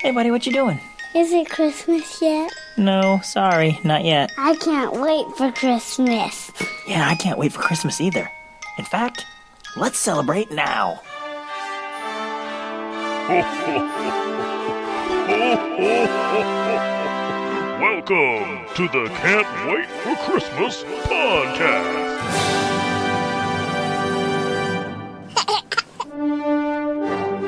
Hey, buddy, what you doing? Is it Christmas yet? No, sorry, not yet. I can't wait for Christmas. Yeah, I can't wait for Christmas either. In fact, let's celebrate now. Welcome to the Can't Wait for Christmas podcast.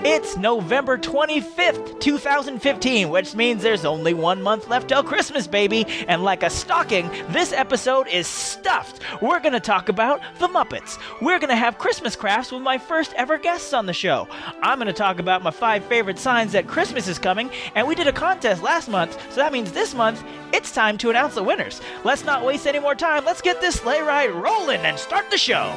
It's November 25th, 2015, which means there's only 1 month left till Christmas, baby. And like a stocking, this episode is stuffed. We're going to talk about the Muppets. We're going to have Christmas crafts with my first ever guests on the show. I'm going to talk about my 5 favorite signs that Christmas is coming, and we did a contest last month, so that means this month, it's time to announce the winners. Let's not waste any more time. Let's get this sleigh ride rolling and start the show.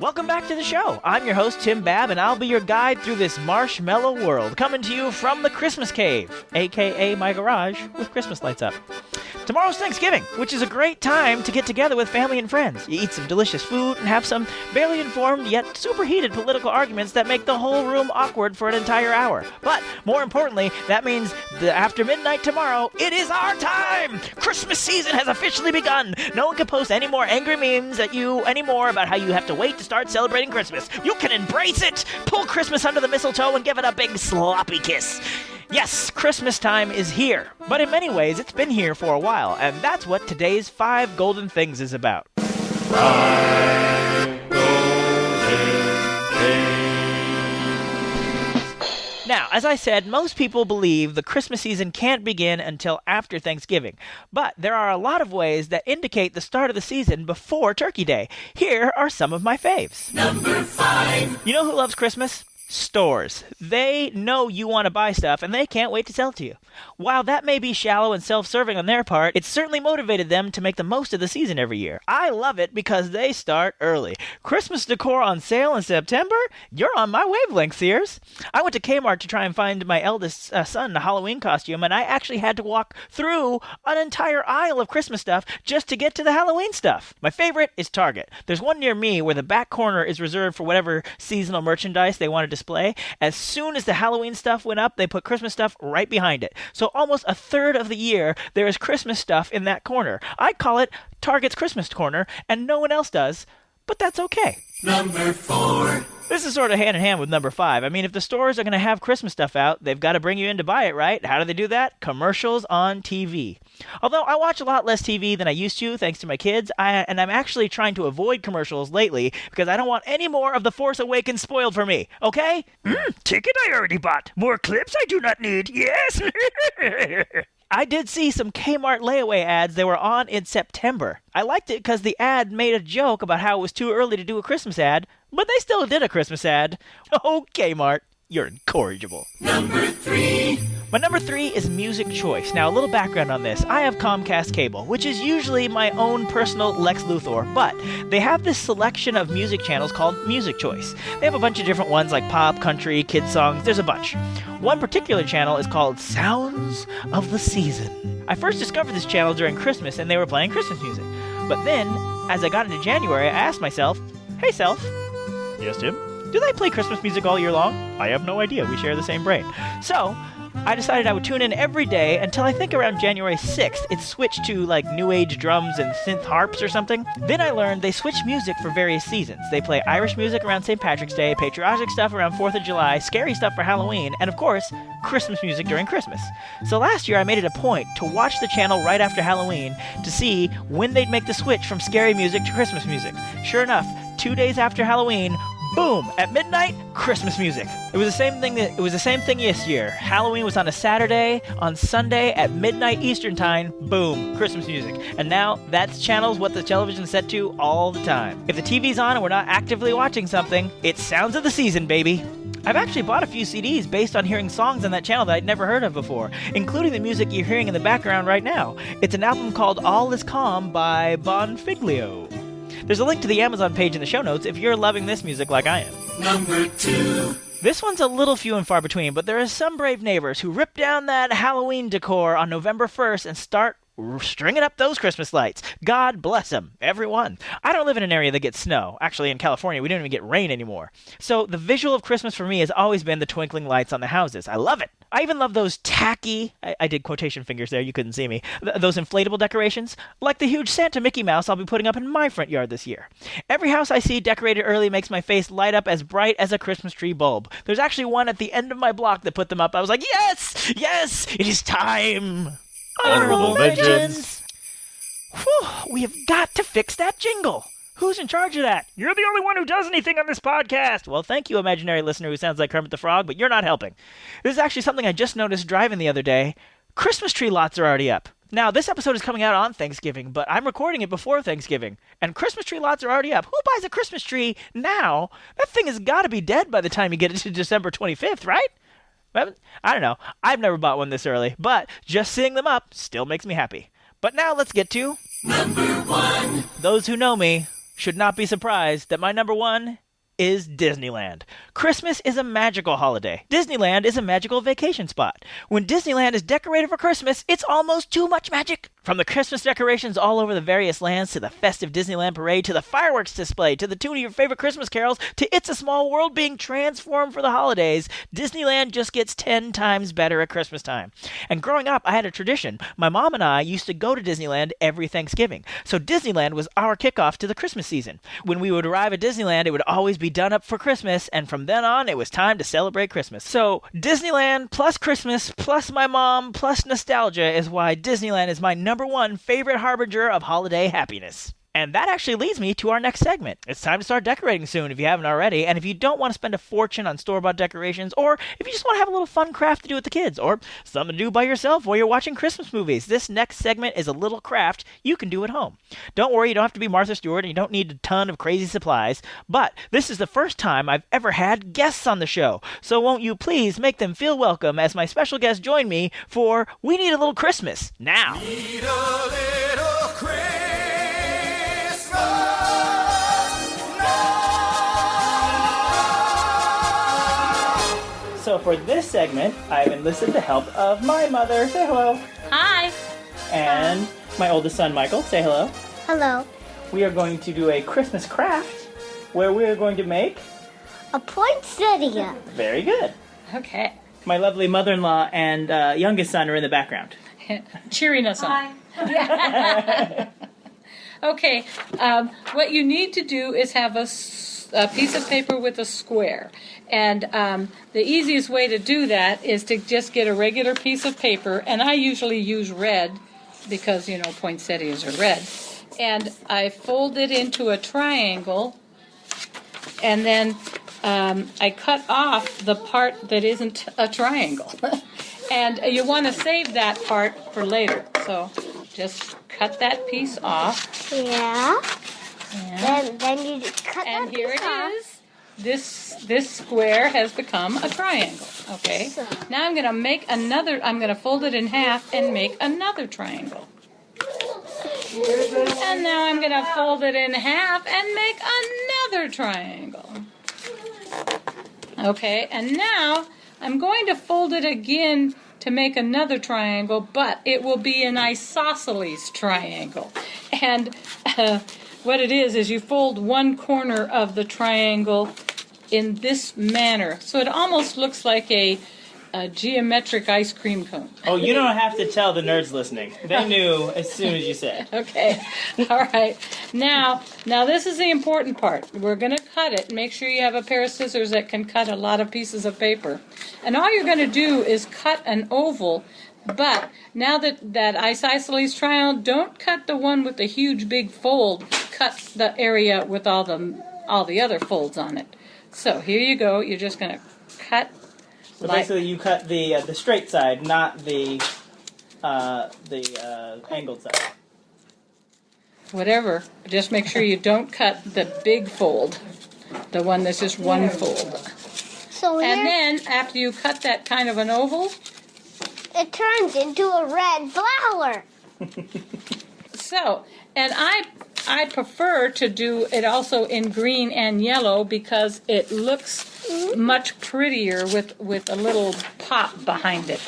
Welcome back to the show. I'm your host, Tim Babb, and I'll be your guide through this marshmallow world, coming to you from the Christmas Cave, aka my garage, with Christmas lights up. Tomorrow's Thanksgiving, which is a great time to get together with family and friends. You eat some delicious food and have some barely informed yet super heated political arguments that make the whole room awkward for an entire hour. But more importantly, that means that after midnight tomorrow, it is our time! Christmas season has officially begun! No one can post any more angry memes at you anymore about how you have to wait to start celebrating Christmas. You can embrace it! Pull Christmas under the mistletoe and give it a big sloppy kiss. Yes, Christmas time is here, but in many ways it's been here for a while, and that's what today's 5 golden things is about. 5 golden things. Now, as I said, most people believe the Christmas season can't begin until after Thanksgiving, but there are a lot of ways that indicate the start of the season before Turkey Day. Here are some of my faves. Number 5. You know who loves Christmas? Stores. They know you want to buy stuff, and they can't wait to sell it to you. While that may be shallow and self-serving on their part, it certainly motivated them to make the most of the season every year. I love it because they start early. Christmas decor on sale in September? You're on my wavelength, Sears. I went to Kmart to try and find my eldest son a Halloween costume, and I actually had to walk through an entire aisle of Christmas stuff just to get to the Halloween stuff. My favorite is Target. There's one near me where the back corner is reserved for whatever seasonal merchandise they want to display. As soon as the Halloween stuff went up, they put Christmas stuff right behind it. So almost a third of the year, there is Christmas stuff in that corner. I call it Target's Christmas corner, and no one else does, but that's okay. Number 4. This is sort of hand in hand with number 5. I mean, if the stores are going to have Christmas stuff out, they've got to bring you in to buy it, right? How do they do that? Commercials on TV. Although I watch a lot less TV than I used to, thanks to my kids, and I'm actually trying to avoid commercials lately because I don't want any more of The Force Awakens spoiled for me, okay? Ticket I already bought. More clips I do not need. Yes! I did see some Kmart layaway ads they were on in September. I liked it because the ad made a joke about how it was too early to do a Christmas ad, but they still did a Christmas ad. Oh, Kmart, you're incorrigible. Number 3. My number 3 is music choice. Now, a little background on this. I have Comcast Cable, which is usually my own personal Lex Luthor, but they have this selection of music channels called Music Choice. They have a bunch of different ones like pop, country, kids songs. There's a bunch. One particular channel is called Sounds of the Season. I first discovered this channel during Christmas, and they were playing Christmas music. But then, as I got into January, I asked myself, hey, self. Yes, Tim? Do they play Christmas music all year long? I have no idea. We share the same brain. So, I decided I would tune in every day until I think around January 6th, it switched to like new age drums and synth harps or something. Then I learned they switch music for various seasons. They play Irish music around St. Patrick's Day, patriotic stuff around 4th of July, scary stuff for Halloween, and of course, Christmas music during Christmas. So last year I made it a point to watch the channel right after Halloween to see when they'd make the switch from scary music to Christmas music. Sure enough, 2 days after Halloween, boom! At midnight, Christmas music. It was the same thing this year. Halloween was on a Saturday. On Sunday at midnight Eastern time, boom, Christmas music. And now that channel's what the television's set to all the time. If the TV's on and we're not actively watching something, it's Sounds of the Season, baby. I've actually bought a few CDs based on hearing songs on that channel that I'd never heard of before, including the music you're hearing in the background right now. It's an album called All Is Calm by Bonfiglio. There's a link to the Amazon page in the show notes if you're loving this music like I am. Number 2. This one's a little few and far between, but there are some brave neighbors who rip down that Halloween decor on November 1st and start stringing up those Christmas lights. God bless them, everyone. I don't live in an area that gets snow. Actually, in California, we don't even get rain anymore. So the visual of Christmas for me has always been the twinkling lights on the houses. I love it. I even love those tacky, I did quotation fingers there, you couldn't see me, those inflatable decorations, like the huge Santa Mickey Mouse I'll be putting up in my front yard this year. Every house I see decorated early makes my face light up as bright as a Christmas tree bulb. There's actually one at the end of my block that put them up. I was like, yes, yes, it is time. Honorable mentions. Whew, we have got to fix that jingle. Who's in charge of that? You're the only one who does anything on this podcast. Well, thank you, imaginary listener who sounds like Kermit the Frog, but you're not helping. This is actually something I just noticed driving the other day. Christmas tree lots are already up. Now, this episode is coming out on Thanksgiving, but I'm recording it before Thanksgiving, and Christmas tree lots are already up. Who buys a Christmas tree now? That thing has got to be dead by the time you get it to December 25th, right? I don't know. I've never bought one this early, but just seeing them up still makes me happy. But now let's get to... Number 1. Those who know me should not be surprised that my number 1 is Disneyland. Christmas is a magical holiday. Disneyland is a magical vacation spot. When Disneyland is decorated for Christmas, it's almost too much magic. From the Christmas decorations all over the various lands, to the festive Disneyland parade, to the fireworks display, to the tune of your favorite Christmas carols, to It's a Small World being transformed for the holidays, Disneyland just gets 10 times better at Christmas time. And growing up, I had a tradition. My mom and I used to go to Disneyland every Thanksgiving. So Disneyland was our kickoff to the Christmas season. When we would arrive at Disneyland, it would always be done up for Christmas, and from then on, it was time to celebrate Christmas. So Disneyland plus Christmas plus my mom plus nostalgia is why Disneyland is my number 1 favorite harbinger of holiday happiness. And that actually leads me to our next segment. It's time to start decorating soon if you haven't already, and if you don't want to spend a fortune on store-bought decorations, or if you just want to have a little fun craft to do with the kids, or something to do by yourself while you're watching Christmas movies, this next segment is a little craft you can do at home. Don't worry, you don't have to be Martha Stewart, and you don't need a ton of crazy supplies, but this is the first time I've ever had guests on the show, so won't you please make them feel welcome as my special guests join me for We Need a Little Christmas Now. Need a little Christmas. So for this segment, I've enlisted the help of my mother. Say hello. Hi. And my oldest son, Michael. Say hello. Hello. We are going to do a Christmas craft where we are going to make... A poinsettia. Very good. Okay. My lovely mother-in-law and youngest son are in the background. Cheering us on. Okay. What you need to do is have a piece of paper with a square. And the easiest way to do that is to just get a regular piece of paper. And I usually use red because, you know, poinsettias are red. And I fold it into a triangle. And then I cut off the part that isn't a triangle. And you want to save that part for later. So just cut that piece off. Yeah. And, Then you cut and that here piece it off. is. This square has become a triangle. Okay. So- Now I'm going to make another. I'm going to fold it in half and make another triangle. And now I'm going to fold it in half and make another triangle. Okay, and now I'm going to fold it again to make another triangle, but it will be an isosceles triangle. And what it is you fold one corner of the triangle in this manner. So it almost looks like a geometric ice cream cone. Oh, you don't have to tell the nerds listening. They knew as soon as you said. Okay, all right. Now this is the important part. We're going to cut it. Make sure you have a pair of scissors that can cut a lot of pieces of paper. And all you're going to do is cut an oval. But now that isosceles triangle, don't cut the one with the huge big fold. Cut the area with all the other folds on it. So here you go. You're just going to cut. So basically, you cut the straight side, not the angled side. Whatever. Just make sure you don't cut the big fold, the one that's just one fold. So here, And then after you cut that kind of an oval, it turns into a red flower. so, and I prefer to do it also in green and yellow because it looks much prettier with a little pop behind it.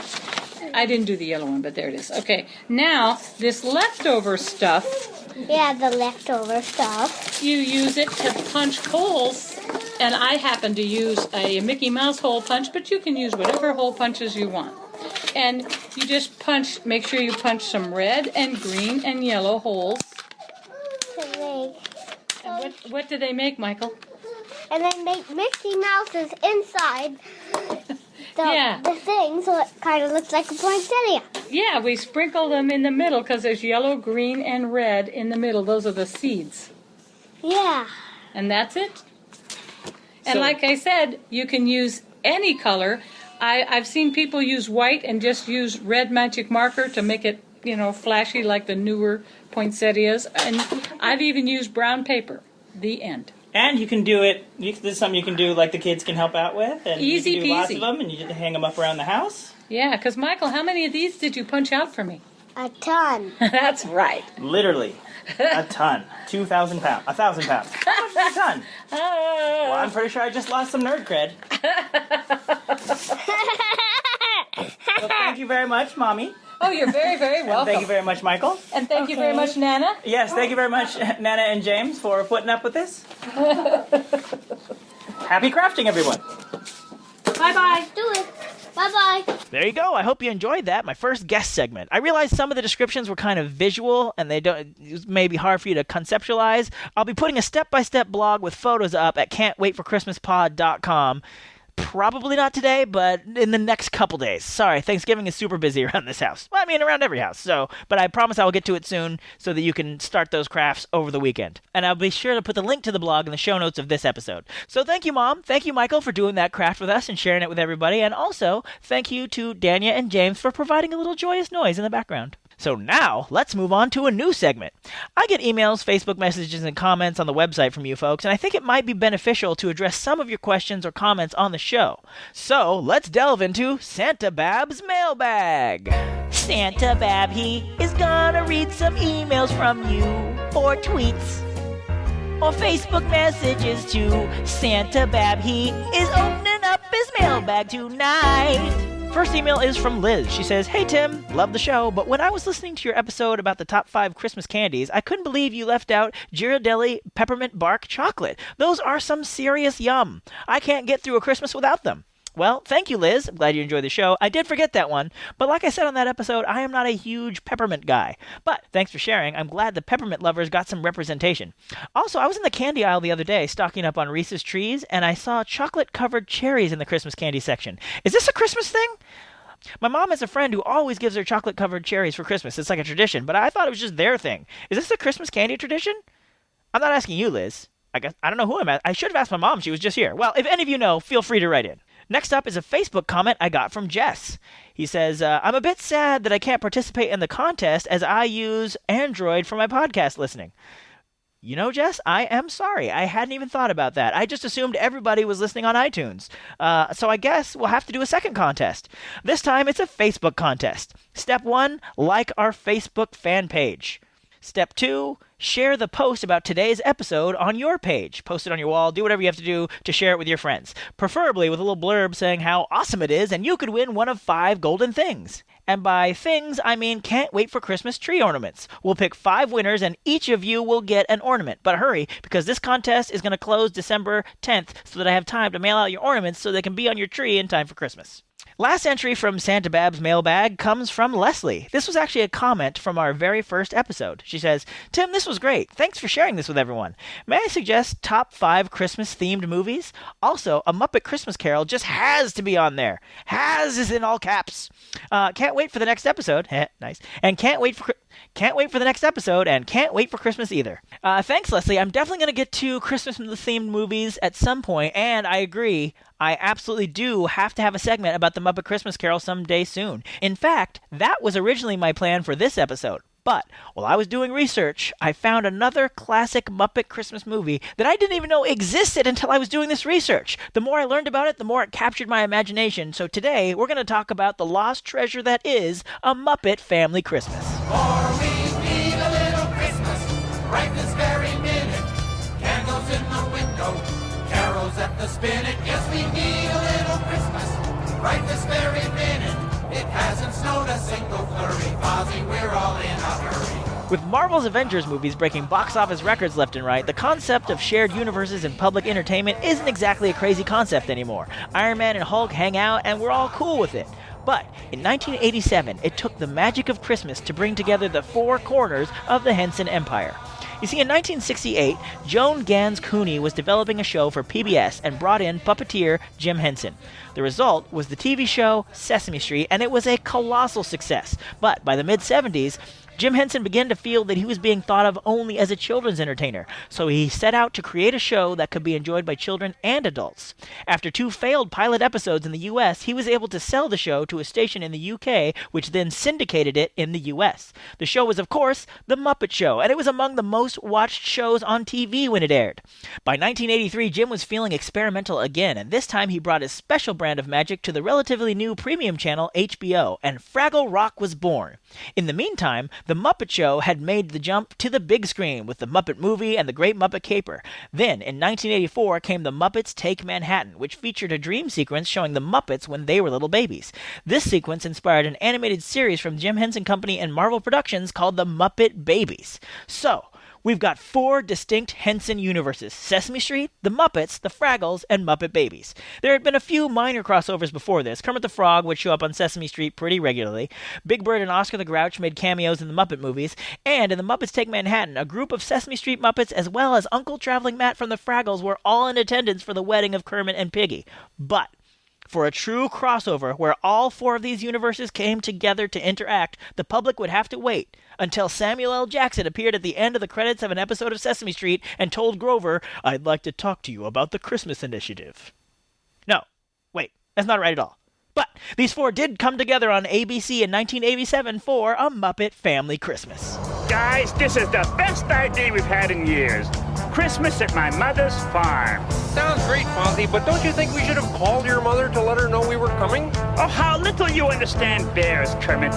I didn't do the yellow one, but there it is. Okay, now this leftover stuff, Yeah, the leftover stuff. you use it to punch holes, and I happen to use a Mickey Mouse hole punch, but you can use whatever hole punches you want. And you just punch, make sure you punch some red and green and yellow holes. To make. And what do they make, Michael? And then make Mickey Mouse's inside Yeah. the thing, so it kind of looks like a poinsettia. Yeah, we sprinkle them in the middle because there's yellow, green, and red in the middle. Those are the seeds. Yeah. And that's it. And So- like I said, you can use any color. I've seen people use white and just use red magic marker to make it, flashy like the newer poinsettias. And I've even used brown paper. The end. And you can do it, this is something you can do like the kids can help out with. And Easy you can do lots peasy. of them and you just hang them up around the house. Yeah, because Michael, how many of these did you punch out for me? A ton. That's right. Literally. A ton. 2,000 pounds. 1,000 pounds. How much is a ton? Well, I'm pretty sure I just lost some nerd cred. So thank you very much, Mommy. Oh, you're very, very welcome. Thank you very much, Michael. And thank you very much, Nana. Yes, thank you very much, Nana and James, for putting up with this. Happy crafting, everyone. Bye-bye. Do it. Bye-bye. There you go. I hope you enjoyed that, my first guest segment. I realized some of the descriptions were kind of visual, and it may be hard for you to conceptualize. I'll be putting a step-by-step blog with photos up at can'twaitforchristmaspod.com. Probably not today, but in the next couple days. Sorry, Thanksgiving is super busy around this house. Well, I mean, around every house. But I promise I will get to it soon so that you can start those crafts over the weekend. And I'll be sure to put the link to the blog in the show notes of this episode. So thank you, Mom. Thank you, Michael, for doing that craft with us and sharing it with everybody. And also, thank you to Danya and James for providing a little joyous noise in the background. So now, let's move on to a new segment. I get emails, Facebook messages, and comments on the website from you folks, and I think it might be beneficial to address some of your questions or comments on the show. So, let's delve into Santa Babb's mailbag. Santa Babb, he is gonna read some emails from you, or tweets, or Facebook messages too. Santa Babb, he is opening up his mailbag tonight. First email is from Liz. She says, "Hey Tim, love the show, but when I was listening to your episode about the top 5 Christmas candies, I couldn't believe you left out Ghirardelli peppermint bark chocolate. Those are some serious yum. I can't get through a Christmas without them." Well, thank you, Liz. I'm glad you enjoyed the show. I did forget that one, but like I said on that episode, I am not a huge peppermint guy. But thanks for sharing. I'm glad the peppermint lovers got some representation. Also, I was in the candy aisle the other day, stocking up on Reese's trees, and I saw chocolate-covered cherries in the Christmas candy section. Is this a Christmas thing? My mom has a friend who always gives her chocolate-covered cherries for Christmas. It's like a tradition, but I thought it was just their thing. Is this a Christmas candy tradition? I'm not asking you, Liz. I don't know who I'm at. I should have asked my mom. She was just here. Well, if any of you know, feel free to write in. Next up is a Facebook comment I got from Jess. He says, "I'm a bit sad that I can't participate in the contest as I use Android for my podcast listening." You know, Jess, I am sorry. I hadn't even thought about that. I just assumed everybody was listening on iTunes. So I guess we'll have to do a second contest. This time it's a Facebook contest. Step 1, like our Facebook fan page. Step 2, share the post about today's episode on your page. Post it on your wall. Do whatever you have to do to share it with your friends. Preferably with a little blurb saying how awesome it is and you could win one of 5 golden things. And by things, I mean can't wait for Christmas tree ornaments. We'll pick 5 winners and each of you will get an ornament. But hurry, because this contest is going to close December 10th so that I have time to mail out your ornaments so they can be on your tree in time for Christmas. Last entry from Santa Babb's mailbag comes from Leslie. This was actually a comment from our very first episode. She says, "Tim, this was great. Thanks for sharing this with everyone. May I suggest top 5 Christmas-themed movies? Also, A Muppet Christmas Carol just has to be on there. Has is in all caps. Can't wait for the next episode." Nice. And can't wait for the next episode, and can't wait for Christmas either. Thanks, Leslie. I'm definitely going to get to Christmas-themed movies at some point, and I agree. I absolutely do have to have a segment about the Muppet Christmas Carol someday soon. In fact, that was originally my plan for this episode. But while I was doing research, I found another classic Muppet Christmas movie that I didn't even know existed until I was doing this research. The more I learned about it, the more it captured my imagination. So today, we're going to talk about the lost treasure that is A Muppet Family Christmas. For we need a little Christmas right this very minute. Candles in the window, carols at the spinet. Yes, we need a little Christmas right this very minute. It hasn't snowed a single flurry. Fozzie, we're all in a hurry. With Marvel's Avengers movies breaking box office records left and right, the concept of shared universes in public entertainment isn't exactly a crazy concept anymore. Iron Man and Hulk hang out, and we're all cool with it. But in 1987, it took the magic of Christmas to bring together the four corners of the Henson Empire. You see, in 1968, Joan Gans Cooney was developing a show for PBS and brought in puppeteer Jim Henson. The result was the TV show Sesame Street, and it was a colossal success. But by the mid-70s, Jim Henson began to feel that he was being thought of only as a children's entertainer, so he set out to create a show that could be enjoyed by children and adults. After 2 failed pilot episodes in the US, he was able to sell the show to a station in the UK, which then syndicated it in the US. The show was, of course, The Muppet Show, and it was among the most watched shows on TV when it aired. By 1983, Jim was feeling experimental again, and this time he brought his special brand of magic to the relatively new premium channel HBO, and Fraggle Rock was born. In the meantime, The Muppet Show had made the jump to the big screen with The Muppet Movie and The Great Muppet Caper. Then, in 1984, came The Muppets Take Manhattan, which featured a dream sequence showing the Muppets when they were little babies. This sequence inspired an animated series from Jim Henson Company and Marvel Productions called The Muppet Babies. So, we've got 4 distinct Henson universes: Sesame Street, The Muppets, The Fraggles, and Muppet Babies. There had been a few minor crossovers before this. Kermit the Frog would show up on Sesame Street pretty regularly. Big Bird and Oscar the Grouch made cameos in the Muppet movies. And in The Muppets Take Manhattan, a group of Sesame Street Muppets as well as Uncle Traveling Matt from The Fraggles were all in attendance for the wedding of Kermit and Piggy. But for a true crossover where all 4 of these universes came together to interact, the public would have to wait until Samuel L. Jackson appeared at the end of the credits of an episode of Sesame Street and told Grover, "I'd like to talk to you about the Christmas initiative." No, wait, that's not right at all. But these 4 did come together on ABC in 1987 for A Muppet Family Christmas. Guys, this is the best idea we've had in years. Christmas at my mother's farm. Sounds great, Fozzie, but don't you think we should have called your mother to let her know we were coming? Oh, how little you understand bears, Kermit.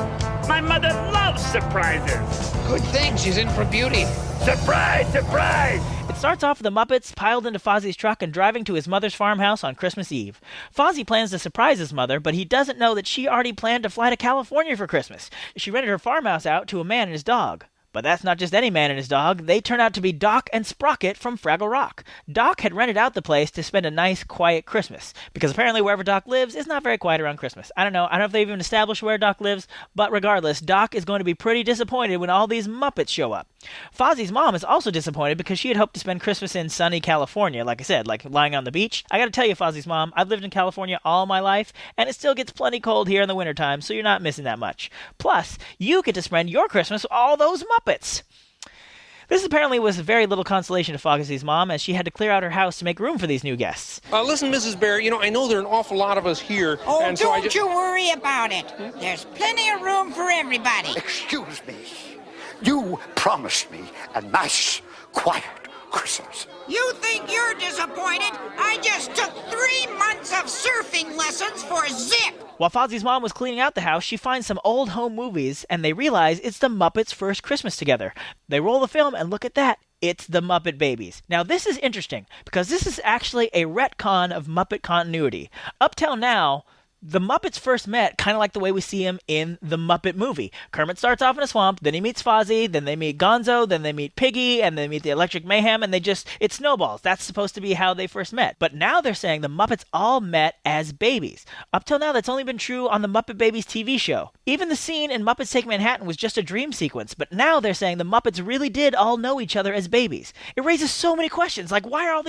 My mother loves surprises. Good thing she's in for beauty. Surprise, surprise! It starts off with the Muppets piled into Fozzie's truck and driving to his mother's farmhouse on Christmas Eve. Fozzie plans to surprise his mother, but he doesn't know that she already planned to fly to California for Christmas. She rented her farmhouse out to a man and his dog. But that's not just any man and his dog. They turn out to be Doc and Sprocket from Fraggle Rock. Doc had rented out the place to spend a nice, quiet Christmas, because apparently wherever Doc lives is not very quiet around Christmas. I don't know if they've even established where Doc lives, but regardless, Doc is going to be pretty disappointed when all these Muppets show up. Fozzie's mom is also disappointed because she had hoped to spend Christmas in sunny California, like I said, like lying on the beach. I gotta tell you, Fozzie's mom, I've lived in California all my life, and it still gets plenty cold here in the wintertime, so you're not missing that much. Plus, you get to spend your Christmas with all those Muppets. This apparently was very little consolation to Fozzie's mom, as she had to clear out her house to make room for these new guests. Listen, Mrs. Bear, I know there are an awful lot of us here. Oh, and so don't you worry about it. There's plenty of room for everybody. Excuse me. You promised me a nice, quiet Christmas. You think you're disappointed? I just took 3 months of surfing lessons for Zip. While Fozzie's mom was cleaning out the house, she finds some old home movies, and they realize it's the Muppets' first Christmas together. They roll the film, and look at that. It's the Muppet Babies. Now, this is interesting, because this is actually a retcon of Muppet continuity. Up till now, the Muppets first met kind of like the way we see him in the Muppet movie. Kermit starts off in a swamp, then he meets Fozzie, then they meet Gonzo, then they meet Piggy, and they meet the Electric Mayhem, and it snowballs. That's supposed to be how they first met. But now they're saying the Muppets all met as babies. Up till now, that's only been true on the Muppet Babies TV show. Even the scene in Muppets Take Manhattan was just a dream sequence, but now they're saying the Muppets really did all know each other as babies. It raises so many questions, like why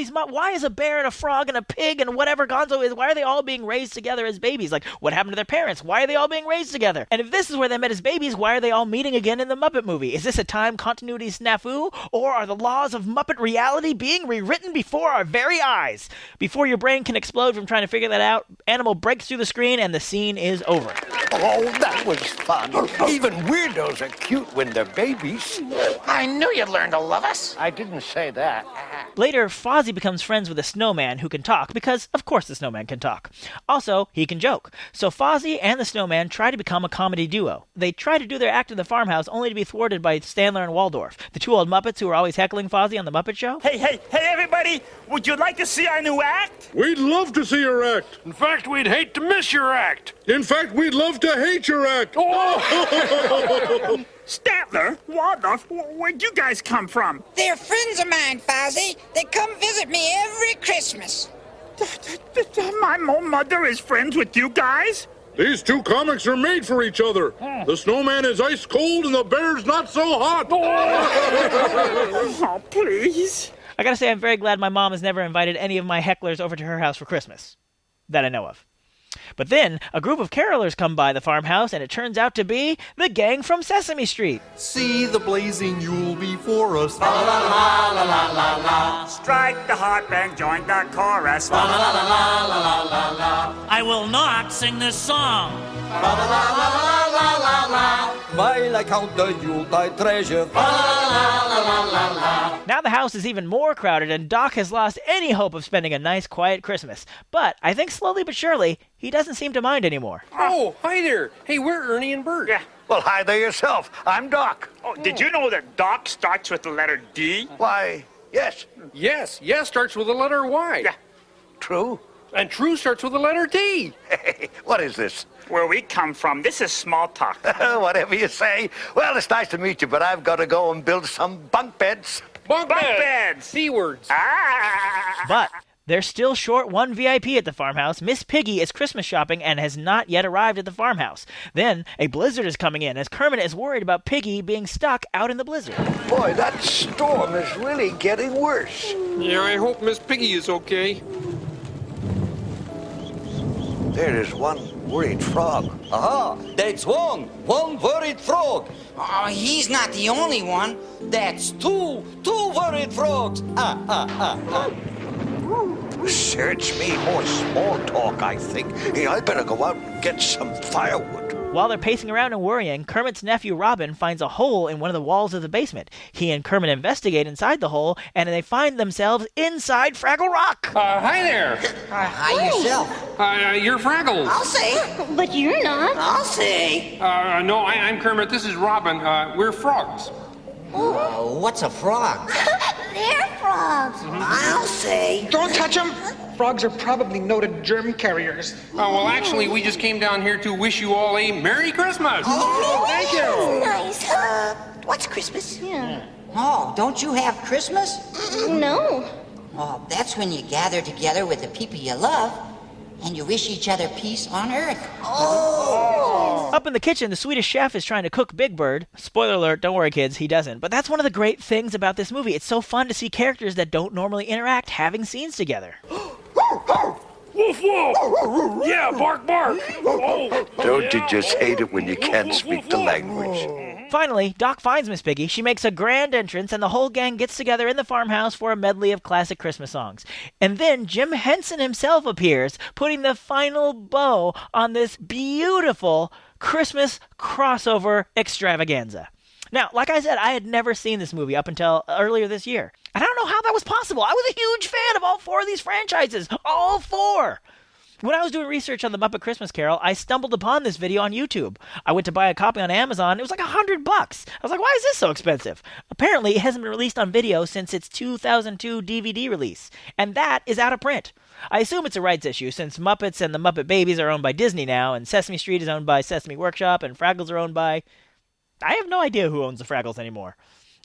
is a bear and a frog and a pig and whatever Gonzo is, why are they all being raised together as babies? Like, what happened to their parents? Why are they all being raised together? And if this is where they met as babies, why are they all meeting again in the Muppet movie? Is this a time continuity snafu? Or are the laws of Muppet reality being rewritten before our very eyes? Before your brain can explode from trying to figure that out, Animal breaks through the screen and the scene is over. Oh, that was fun. Even weirdos are cute when they're babies. I knew you'd learn to love us. I didn't say that. Later, Fozzie becomes friends with a snowman who can talk because, of course, the snowman can talk. Also, he can joke. So Fozzie and the snowman try to become a comedy duo. They try to do their act in the farmhouse only to be thwarted by Stanler and Waldorf, the two old Muppets who were always heckling Fozzie on The Muppet Show. Hey, everybody! Would you like to see our new act? We'd love to see your act. In fact, we'd hate to miss your act. In fact, we'd love to hate your act. Oh! Statler, Waldorf, where'd you guys come from? They're friends of mine, Fozzie. They come visit me every Christmas. My mother is friends with you guys? These two comics are made for each other. The snowman is ice cold and the bear's not so hot. Oh, please. I gotta say, I'm very glad my mom has never invited any of my hecklers over to her house for Christmas. That I know of. But then, a group of carolers come by the farmhouse, and it turns out to be the gang from Sesame Street. See the blazing Yule before us. La la la la la la la. Strike the harp and join the chorus. La la la la la la la la. I will not sing this song. La la la la la la la la. While I count the Yuletide treasure. La la la la la la. Now the house is even more crowded, and Doc has lost any hope of spending a nice, quiet Christmas. But I think slowly but surely, he doesn't seem to mind anymore. Oh, hi there. Hey, we're Ernie and Bert. Yeah. Well, hi there yourself. I'm Doc. Oh, did you know that Doc starts with the letter D? Why, yes. Yes starts with the letter Y. Yeah. True. And true starts with the letter T. Hey, what is this? Where we come from, this is small talk. Whatever you say. Well, it's nice to meet you, but I've got to go and build some bunk beds. Bunk beds. C words. But they're still short one VIP at the farmhouse. Miss Piggy is Christmas shopping and has not yet arrived at the farmhouse. Then a blizzard is coming in as Kermit is worried about Piggy being stuck out in the blizzard. Boy, that storm is really getting worse. Yeah, I hope Miss Piggy is okay. There is one worried frog. Aha, that's one worried frog. Oh, he's not the only one. That's two worried frogs. Search me, more small talk, I think. Hey, I better go out and get some firewood. While they're pacing around and worrying, Kermit's nephew Robin finds a hole in one of the walls of the basement. He and Kermit investigate inside the hole, and they find themselves inside Fraggle Rock. Hi there. Hi yourself. You're Fraggles. I'll say. But you're not. I'll say. No, I'm Kermit. This is Robin. We're frogs. What's a frog? They're frogs. I'll say. Don't touch them. Frogs are probably noted germ carriers. Well, actually, we just came down here to wish you all a Merry Christmas. Oh, thank you. Nice. What's Christmas? Yeah. Oh, don't you have Christmas? No. Oh, that's when you gather together with the people you love and you wish each other peace on earth. Oh! Up in the kitchen, the Swedish chef is trying to cook Big Bird. Spoiler alert, don't worry kids, he doesn't. But that's one of the great things about this movie. It's so fun to see characters that don't normally interact having scenes together. Woof, woof! Yeah, bark, bark! Oh, Don't you just hate it when you can't speak the language? Finally, Doc finds Miss Piggy. She makes a grand entrance, and the whole gang gets together in the farmhouse for a medley of classic Christmas songs. And then Jim Henson himself appears, putting the final bow on this beautiful Christmas crossover extravaganza. Now, like I said, I had never seen this movie up until earlier this year. And I don't know how that was possible. I was a huge fan of all four of these franchises. All four! When I was doing research on the Muppet Christmas Carol, I stumbled upon this video on YouTube. I went to buy a copy on Amazon. It was like $100. I was like, why is this so expensive? Apparently, it hasn't been released on video since its 2002 DVD release. And that is out of print. I assume it's a rights issue, since Muppets and the Muppet Babies are owned by Disney now, and Sesame Street is owned by Sesame Workshop, and Fraggles are owned by... I have no idea who owns the Fraggles anymore.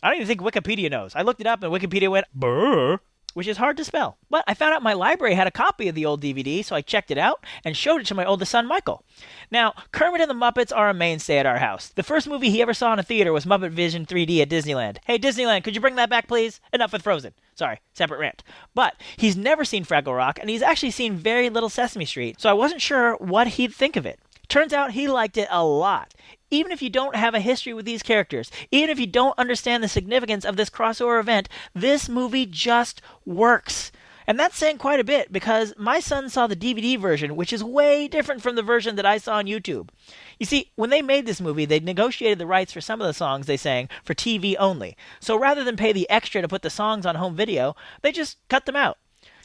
I don't even think Wikipedia knows. I looked it up and Wikipedia went, brr, which is hard to spell. But I found out my library had a copy of the old DVD, so I checked it out and showed it to my oldest son, Michael. Now, Kermit and the Muppets are a mainstay at our house. The first movie he ever saw in a theater was Muppet Vision 3D at Disneyland. Hey, Disneyland, could you bring that back, please? Enough with Frozen. Sorry, separate rant. But he's never seen Fraggle Rock, and he's actually seen very little Sesame Street, so I wasn't sure what he'd think of it. Turns out he liked it a lot. Even if you don't have a history with these characters, even if you don't understand the significance of this crossover event, this movie just works. And that's saying quite a bit because my son saw the DVD version, which is way different from the version that I saw on YouTube. You see, when they made this movie, they negotiated the rights for some of the songs they sang for TV only. So rather than pay the extra to put the songs on home video, they just cut them out.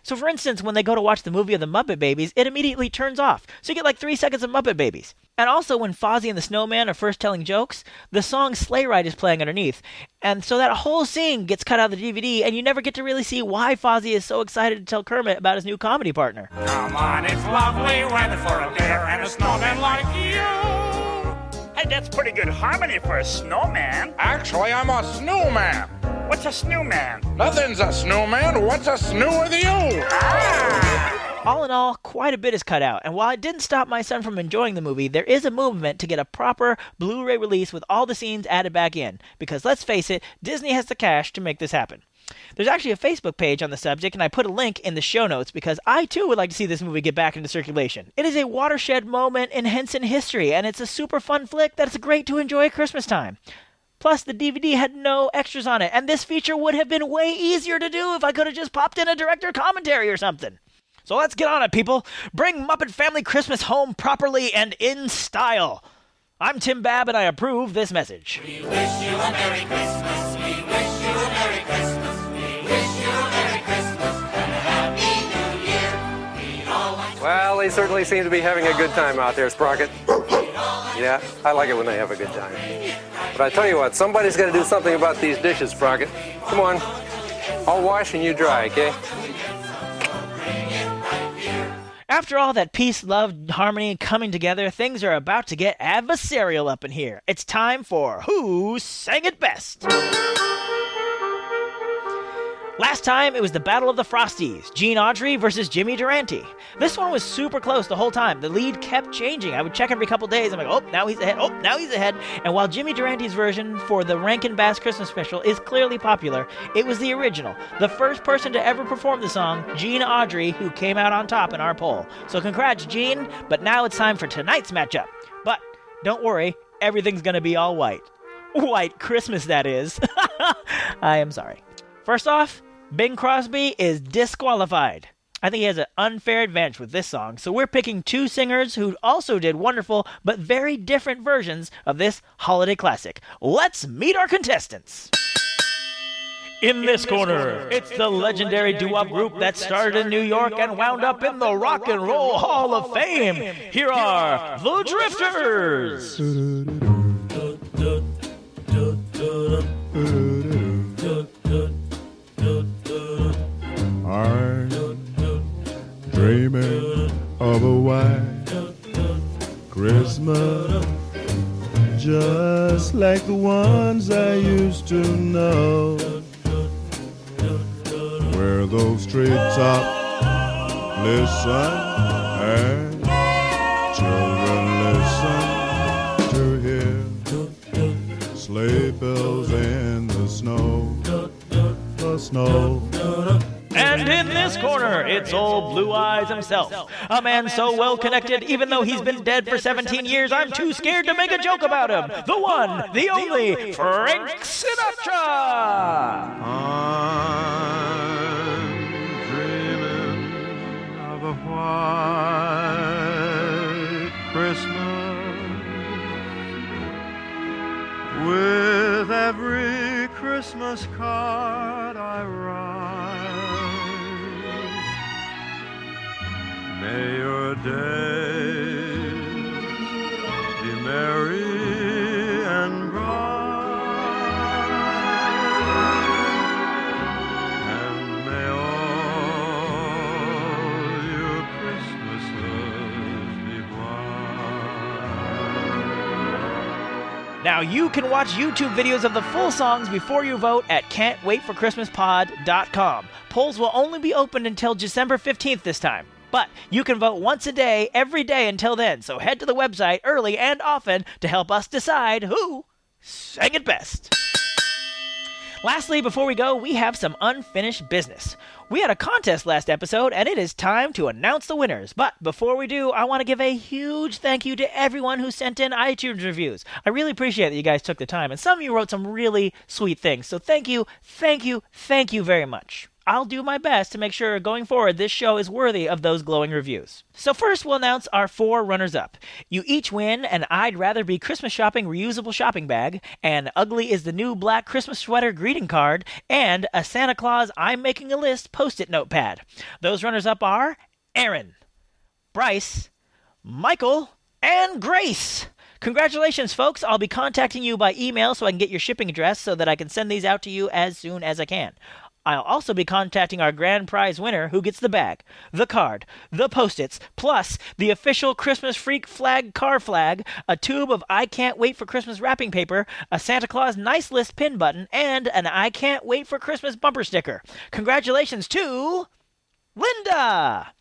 So for instance, when they go to watch the movie of the Muppet Babies, it immediately turns off. So you get like 3 seconds of Muppet Babies. And also when Fozzie and the Snowman are first telling jokes, the song Sleigh Ride is playing underneath. And so that whole scene gets cut out of the DVD, and you never get to really see why Fozzie is so excited to tell Kermit about his new comedy partner. Come on, it's lovely weather for a bear and a snowman like you. Hey, that's pretty good harmony for a snowman. Actually, I'm a snowman. What's a snowman? Nothing's a snowman. What's a snoo with you? All in all, quite a bit is cut out, and while it didn't stop my son from enjoying the movie, there is a movement to get a proper Blu-ray release with all the scenes added back in, because let's face it, Disney has the cash to make this happen. There's actually a Facebook page on the subject, and I put a link in the show notes because I too would like to see this movie get back into circulation. It is a watershed moment in Henson history, and it's a super fun flick that's great to enjoy at Christmas time. Plus, the DVD had no extras on it, and this feature would have been way easier to do if I could have just popped in a director commentary or something. So let's get on it, people. Bring Muppet Family Christmas home properly and in style. I'm Tim Babb, and I approve this message. We wish you a Merry Christmas. We wish you a Merry Christmas. We wish you a Merry Christmas and a Happy New Year. We all want Well, they certainly seem to be having a good time out there, Sprocket. Yeah, I like it when they have a good time. But I tell you what, somebody's got to do something about these dishes, Sprocket. Come on. I'll wash and you dry, okay? After all that peace, love, harmony, and coming together, things are about to get adversarial up in here. It's time for Who Sang It Best? Last time, it was the Battle of the Frosties, Gene Autry versus Jimmy Durante. This one was super close the whole time. The lead kept changing. I would check every couple days. I'm like, oh, now he's ahead. Oh, now he's ahead. And while Jimmy Durante's version for the Rankin Bass Christmas special is clearly popular, it was the original. The first person to ever perform the song, Gene Autry, who came out on top in our poll. So congrats, Gene. But now it's time for tonight's matchup. But don't worry, everything's going to be all white. White Christmas, that is. I am sorry. First off, Bing Crosby is disqualified. I think he has an unfair advantage with this song, so we're picking two singers who also did wonderful but very different versions of this holiday classic. Let's meet our contestants. In this corner, it's the legendary doo-wop group that started in New York and wound up in the Rock and Roll Hall of Fame. Here are the Drifters. I'm dreaming of a white Christmas, just like the ones I used to know, where those treetops listen and children listen to hear sleigh bells in the snow. And in this corner, it's old Blue Eyes himself. A man so well connected, even though he's been dead for 17 years, I'm too scared to make a joke about him. The one, the only, Frank Sinatra! I'm dreaming of a white Christmas, with every Christmas card I write. May your days be merry and bright, and may all your Christmases be bright. Now you can watch YouTube videos of the full songs before you vote at can'twaitforchristmaspod.com. Polls will only be opened until December 15th this time. But you can vote once a day, every day until then, so head to the website early and often to help us decide who sang it best. Lastly, before we go, we have some unfinished business. We had a contest last episode, and it is time to announce the winners. But before we do, I want to give a huge thank you to everyone who sent in iTunes reviews. I really appreciate that you guys took the time, and some of you wrote some really sweet things. So thank you very much. I'll do my best to make sure going forward this show is worthy of those glowing reviews. So first we'll announce our 4 runners-up. You each win an I'd Rather Be Christmas Shopping reusable shopping bag, an Ugly is the New Black Christmas Sweater greeting card, and a Santa Claus I'm Making a List post-it notepad. Those runners-up are Aaron, Bryce, Michael, and Grace. Congratulations, folks. I'll be contacting you by email so I can get your shipping address so that I can send these out to you as soon as I can. I'll also be contacting our grand prize winner who gets the bag, the card, the Post-its, plus the official Christmas Freak flag car flag, a tube of I Can't Wait for Christmas wrapping paper, a Santa Claus Nice List pin button, and an I Can't Wait for Christmas bumper sticker. Congratulations to Linda!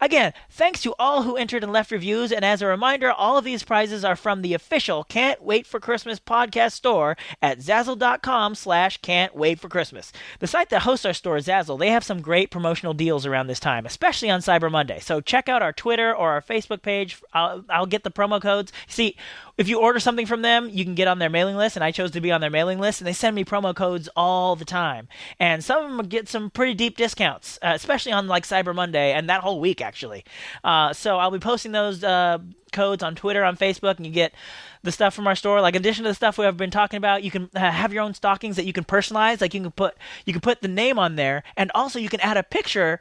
Again, thanks to all who entered and left reviews, and as a reminder, all of these prizes are from the official Can't Wait for Christmas podcast store at Zazzle.com/Can't Wait for Christmas. The site that hosts our store, Zazzle, they have some great promotional deals around this time, especially on Cyber Monday. So check out our Twitter or our Facebook page. I'll get the promo codes. See, if you order something from them, you can get on their mailing list, and I chose to be on their mailing list, and they send me promo codes all the time. And some of them get some pretty deep discounts, especially on like Cyber Monday and that whole week, actually. So I'll be posting those codes on Twitter, on Facebook, and you get the stuff from our store. Like in addition to the stuff we have been talking about, you can have your own stockings that you can personalize. Like you can put the name on there, and also you can add a picture.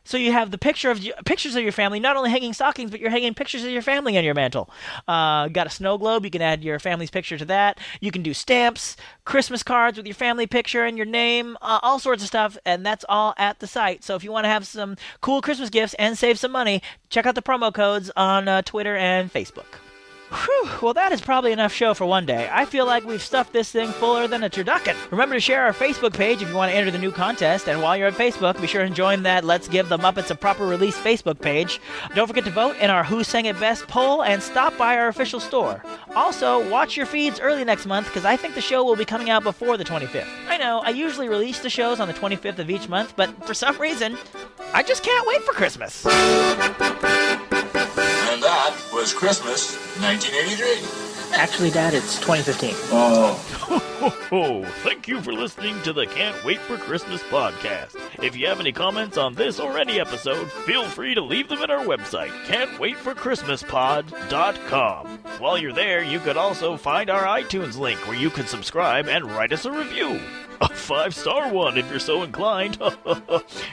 So you have the pictures of your family, not only hanging stockings, but you're hanging pictures of your family on your mantle. Got a snow globe, you can add your family's picture to that. You can do stamps, Christmas cards with your family picture and your name, all sorts of stuff, and that's all at the site. So if you want to have some cool Christmas gifts and save some money, check out the promo codes on Twitter and Facebook. Whew, well that is probably enough show for one day. I feel like we've stuffed this thing fuller than a turducken. Remember to share our Facebook page if you want to enter the new contest, and while you're on Facebook, be sure and join that Let's Give the Muppets a Proper Release Facebook page. Don't forget to vote in our Who Sang It Best poll, and stop by our official store. Also, watch your feeds early next month, because I think the show will be coming out before the 25th. I know, I usually release the shows on the 25th of each month, but for some reason, I just can't wait for Christmas. And that was Christmas 1983. Actually, Dad, it's 2015. Oh. Ho, ho, ho. Thank you for listening to the Can't Wait for Christmas podcast. If you have any comments on this or any episode, feel free to leave them at our website, can'twaitforchristmaspod.com. While you're there, you could also find our iTunes link where you can subscribe and write us a review. A 5-star one if you're so inclined.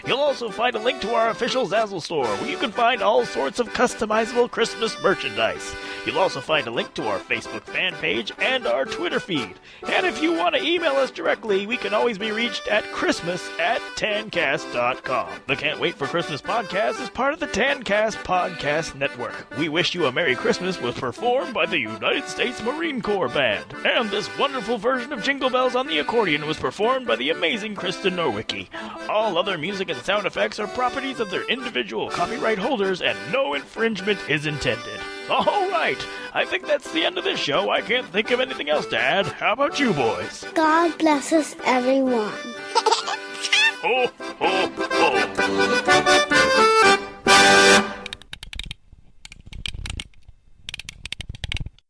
You'll also find a link to our official Zazzle store where you can find all sorts of customizable Christmas merchandise. You'll also find a link to our Facebook fan page and our Twitter feed. And if you want to email us directly, we can always be reached at christmas@tancast.com. The Can't Wait for Christmas podcast is part of the Tancast Podcast Network. We Wish You a Merry Christmas was performed by the United States Marine Corps Band. And this wonderful version of Jingle Bells on the accordion was performed by the amazing Kristen Norwicki. All other music and sound effects are properties of their individual copyright holders, and no infringement is intended. All right, I think that's the end of this show. I can't think of anything else to add. How about you boys? God bless us, everyone. Ho, ho, ho.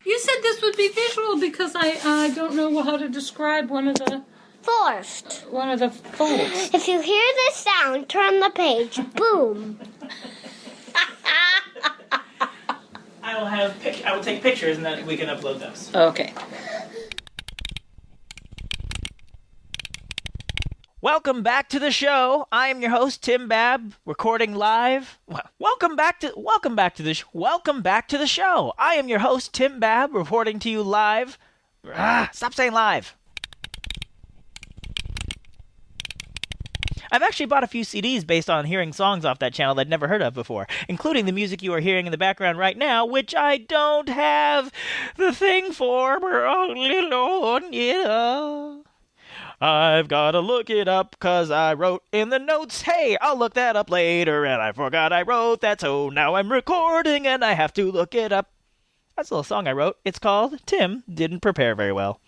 You said this would be visual because I don't know how to describe one of the Forced. One of the folds. If you hear this sound, turn the page. Boom. I will take pictures and then we can upload those. Okay. Welcome back to the show. I am your host Tim Babb, recording live. Welcome back to the show. I am your host Tim Babb, reporting to you live. Stop saying live. I've actually bought a few CDs based on hearing songs off that channel that I'd never heard of before, including the music you are hearing in the background right now, which I don't have the thing for. I've got to look it up because I wrote in the notes, hey, I'll look that up later, and I forgot I wrote that, so now I'm recording and I have to look it up. That's a little song I wrote. It's called Tim Didn't Prepare Very Well.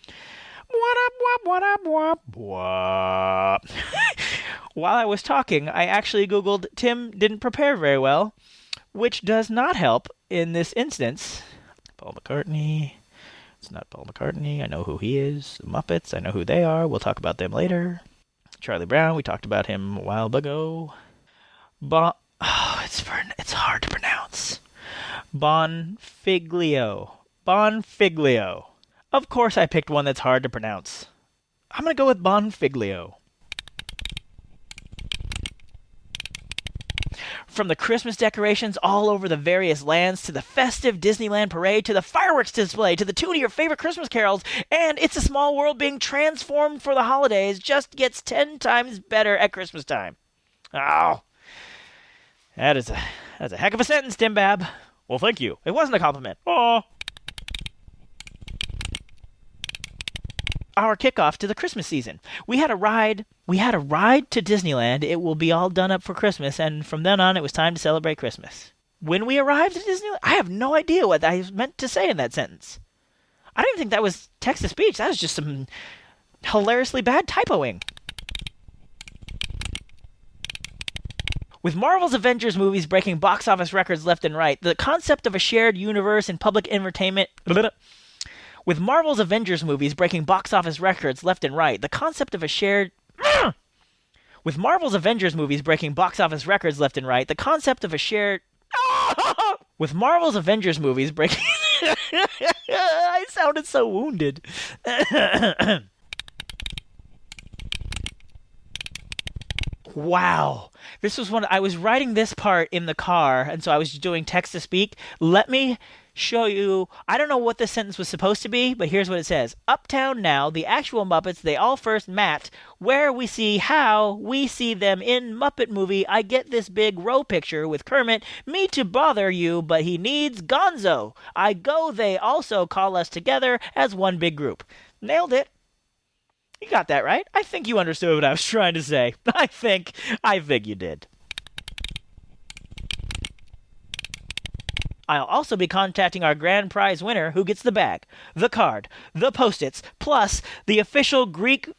What up, what up, what up. While I was talking, I actually Googled Tim Didn't Prepare Very Well, which does not help in this instance. Paul McCartney. It's not Paul McCartney. I know who he is. The Muppets. I know who they are. We'll talk about them later. Charlie Brown, we talked about him a while ago. It's hard to pronounce. Bonfiglio. Of course I picked one that's hard to pronounce. I'm going to go with Bonfiglio. From the Christmas decorations all over the various lands, to the festive Disneyland parade, to the fireworks display, to the tune of your favorite Christmas carols, and It's a Small World being transformed for the holidays, just gets 10 times better at Christmas time. Oh, that's a heck of a sentence, Tim Babb. Well, thank you. It wasn't a compliment. Aw. Our kickoff to the Christmas season. We had a ride to Disneyland. It will be all done up for Christmas, and from then on, it was time to celebrate Christmas. When we arrived at Disneyland, I have no idea what I meant to say in that sentence. I don't even think that was text-to-speech. That was just some hilariously bad typoing. With Marvel's Avengers movies breaking box office records left and right, the concept of a shared universe in public entertainment... With Marvel's Avengers movies breaking box office records left and right, the concept of a shared... With Marvel's Avengers movies breaking box office records left and right, the concept of a shared... With Marvel's Avengers movies breaking... I sounded so wounded. Wow. This was I was writing this part in the car, and so I was doing text-to-speak. Let me show you. I don't know what this sentence was supposed to be, but here's what it says. Uptown now, the actual Muppets, they all first met, where we see how we see them in Muppet movie. I get this big row picture with Kermit, me to bother you, but he needs Gonzo. I go, they also call us together as one big group. Nailed it. You got that right. I think you understood what I was trying to say. I think you did. I'll also be contacting our grand prize winner who gets the bag, the card, the Post-its, plus the official Greek